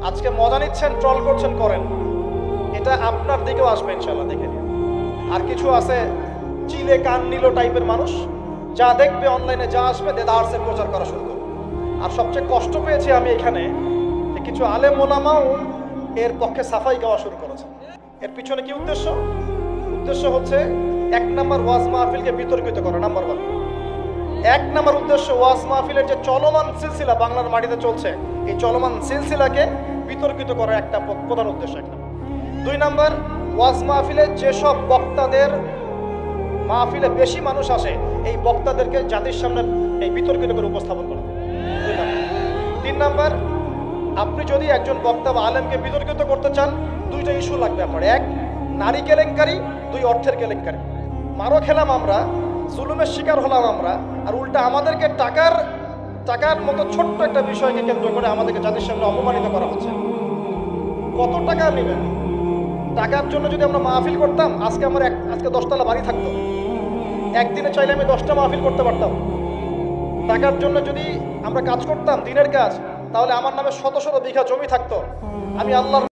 আজকে মজা নিচ্ছেন, ট্রল করছেন, করেন, এটা আপনার দিকেও আসবে ইনশাআল্লাহ, দেখে নিন। আর কিছু আছে চিলে কান নিল টাইপের মানুষ, যা দেখবে অনলাইনে যা আসবে দেদারসের প্রচার করা শুরু করবে। আর সবচেয়ে কষ্ট পেয়েছি আমি এখানে যে কিছু আলেম ওলামাও এর পক্ষে সাফাই গাওয়া শুরু করেছে। এর পিছনে কি উদ্দেশ্য? উদ্দেশ্য হচ্ছে 1 নাম্বার ওয়াজ মাহফিলকে বিতর্কিত করা, নাম্বার 1। 1 নাম্বার উদ্দেশ্য ওয়াজ মাহফিলের যে চলমান সিলসিলা বাংলার মাটিতে চলছে, এই চলমান সিলসিলাকে বিতর্কিত করা একটা প্রধান উদ্দেশ্য। 1 নাম্বার। 2 নাম্বার, ওয়াজ মাহফিলে যেসব বক্তাদের মাহফিলে বেশি মানুষ আসে, এই বক্তাদেরকে জাতির সামনে এই বিতর্কিত করে উপস্থাপন করা। 2 নাম্বার। 3 নাম্বার, আপনি যদি একজন বক্তা বা আলেমকে বিতর্কিত করতে চান, 2টা ইস্যু লাগবে আপনার। 1, নারী কেলেঙ্কারি, 2, অর্থের কেলেঙ্কারি। মারও খেলাম আমরা, জুলুমের শিকার হলাম আমরা, আর উল্টা আমাদেরকে টাকার মতো ছোট্ট একটা বিষয়কে কেন্দ্র করে আমাদেরকে জাতির সামনে অপমানিত করা হচ্ছে। কত টাকা নেবেন? টাকার জন্য যদি আমরা মাহফিল করতাম, আজকে 10 তলা বাড়ি থাকতো। একদিনে চাইলে আমি 10টা মাহফিল করতে পারতাম। টাকার জন্য যদি আমরা কাজ করতাম, দিনের কাজ, তাহলে আমার নামে শত শত বিঘা জমি থাকতো। আমি আল্লাহর